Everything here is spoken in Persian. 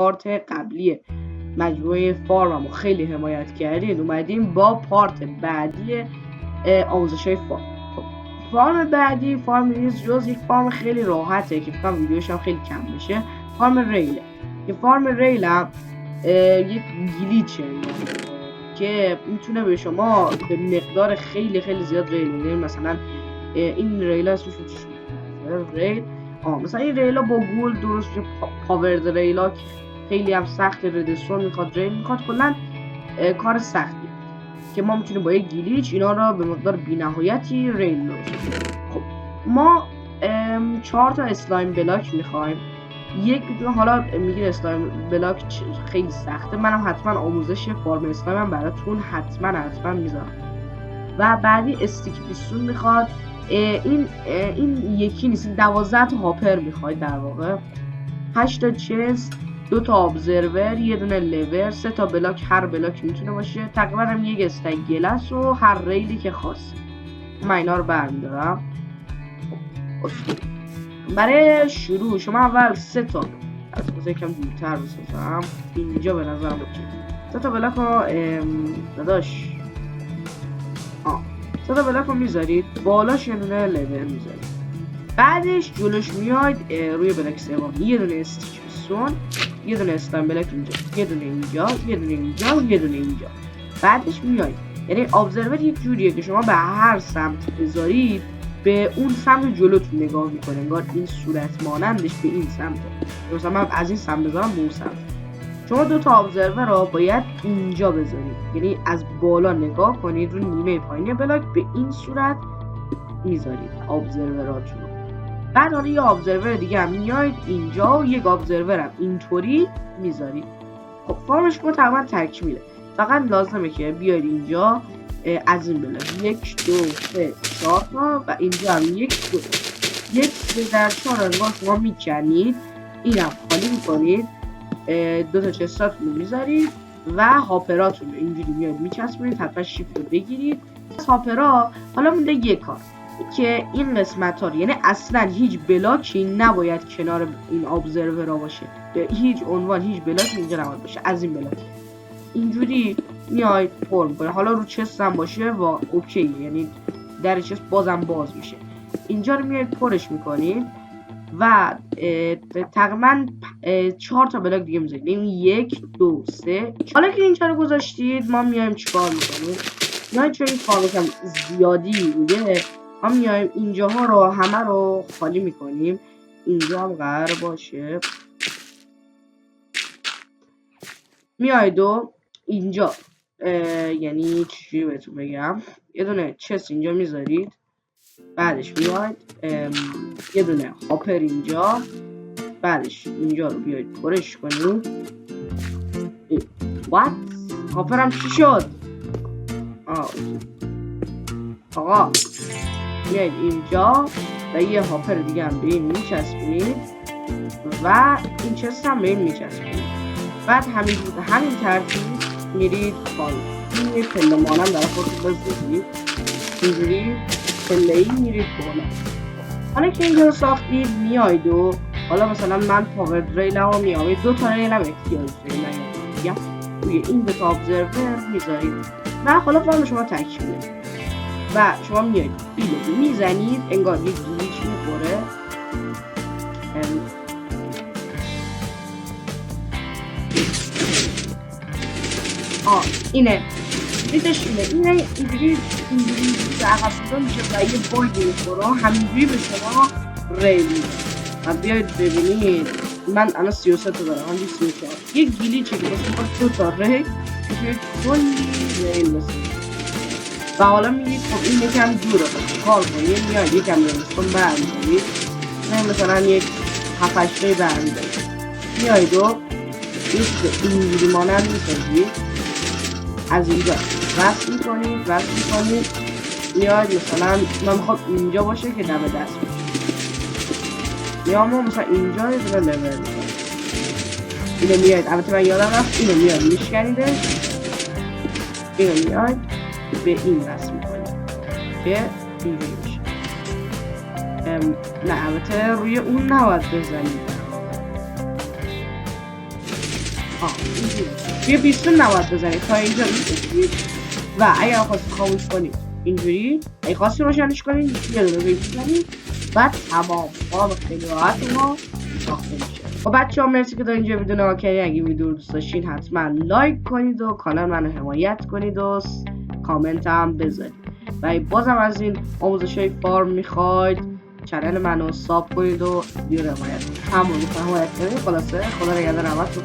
پارت قبلی مجموعه فارم رو خیلی حمایت کردین، اومدیم با پارت بعدی آموزش‌های فارم. خب فارم بعدی، فارم نیست جز یک فارم خیلی راحته که فکرم ویدیوش هم خیلی کم بشه، فارم ریله. که فارم ریل هم یک گلیچه که میتونه به شما به مقدار خیلی زیاد ریل بده. مثلا این ریل هست ریل مثلا این ریلا با گول درست میشه، پاورد ریلا که خیلی هم سخت، ردستون میخواد، ریل میخواد، کلا کار سختیه که ما میتونیم با یک گلیچ اینا را به مقدار بی‌نهایتی ریل درست کنیم. خب ما 4 تا اسلایم بلاک میخوایم. یک حالا میگه اسلایم بلاک خیلی سخته، منم حتما آموزش فارم اسلایم براتون حتما میذارم. و بعدی استیک پیستون میخواد. این یکی نیست، 12 تا هاپر میخواید در واقع، 8 تا چست، 2 تا ابزرور، یه دونه لور، 3 تا بلاک، هر بلاک میتونه باشه، تقریبا هم یک استک گلس و هر ریلی که خواست. من اینا رو برمیدارم. برای شروع شما اول 3 تا از یکم دورتر بسازم، اینجا به نظرم اوکی. 3 تا بلاک رو داداش 3 تا بلاک رو میذارید، بالاش یه دونه لور میذارید. بعدش جلوش میاید روی بلاک سوم یه دونه استیک پیستون، یه دونه اسلایم بلاک اینجا، یه دونه اینجا، یه دونه اینجا، یه دونه اینجا. بعدش میاید، یعنی ابزرور یک جوریه که شما به هر سمت بذارید به اون سمت جلوتون نگاه میکنه، انگار این صورت مانندش به این سمت. مثلا من از این سمت بذارم به اون سمت. شما 2 تا ابزرور رو باید اینجا بذارید، یعنی از بالا نگاه کنید رو نیمه پایینی بلاک به این صورت میذارید ابزروراتون. بعد حالا یه ابزرور دیگه هم میاید اینجا و یک ابزرور هم اینطوری میذارید. خب فارمش ما تقریبا تکمیله، فقط لازمه که بیاید اینجا از این بلاک 1 2 3 4 تا و اینجا هم 1 2 1 در 4 انگار شما میکنید، اینم خالی میکنید، 2 تا چستاتون رو میذارید و هاپراتون رو اینجوری میاید میچسبونید، حتما شیفت رو بگیرید. از هاپرا حالا مونده یک کار که این قسمت ها یعنی اصلا هیچ بلاکی نباید کنار این ابزرورا باشه، به هیچ عنوان هیچ بلاکی اینجا نباید باشه. از این بلاک اینجوری میاید پر میکنه، حالا رو چست هم باشه و اوکی، یعنی در چست بازم باز میشه. اینجا رو میاید پرش میکنید و تقریبا 4 تا بلاک دیگه میذارید، یعنی 1 2 3. حالا که اینجا رو گذاشتید ما میایم چیکار میکنیم؟ میایم چون این فارم زیادی میگه، ما میایم اینجاها رو همه رو خالی میکنیم. اینجا هم قرار باشه میاید و اینجا یعنی چی بهتون بگم، یه دونه چست اینجا میذارید، بعدش میاید یه دونه هاپر اینجا، بعدش اینجا رو بیاید پرش کنید. وات هاپرم چی شد؟ آقا میاید اینجا و یه هاپر دیگه هم به این میچسبونید و این چست هم به این میچسبونید. بعد همین ترتیب میرید بالا. این یه پله مانم در خودتون بزنید، اینجوری پله‌ای میرید بالا. حالا که اینجا رو ساختید میاید و حالا مثلا من پاور ریل رو میام، 2 تا ریل هم احتیاج داریم، روی این 2 تا ابزرور میذارید و حالا فارم شما تکمیله و شما میاید اینو میزنید، انگار یک گلیچ میخوره. اینه دیدش، اینه اینجوری عقب بودن میشه و یه باگ میخوره، همینجوری به شما ریل میده. و بیاید ببینید من الان 33 تا دارم، همینجوری 34 یک گلیچه که باشید 2 تا ریل میشه کلی ریل بسید. و حالا میگید خب این یکم دوره کار کنید، میاید یکم ریلستون برمیدارید، مثلا یک 7-8 ری برمیدارید، میاید و اینجوری مانند میسازید، از اینجا وصل میکنید میاید مثلا من میخواد اینجا باشه که دم دست باشه، میام مثلا اینجا یه دونه لور میکنم، اینو میاید، البته من یادم رفت اینو میاید میشکنیدش، اینو میاید به این وصل میکنید که اینجوری میشه. نه البته روی اون نباید بزنید، توی بیستون نباید بزنید تا اینجا می‌رسید و اگر خواستید خاموش کنید اینجوری، اگه خواستید روشنش کنید یه دونه ریز کنید و تمام خواب خیلی راحت ما ساخته میشه. خب بچه‌ها مرسی که تا اینجا ویدیو نگاه کردید. اگه ویدیو رو دوست داشتین حتما لایک کنید و کانال منو حمایت کنید و کامنت هم بذارید و بازم از این آموزش‌های فارم میخواید چنل منو ساب کنید و ویدیو رو حمایت کنید. همون حمایت کنید. خلاصه خدا نگهدار همتون.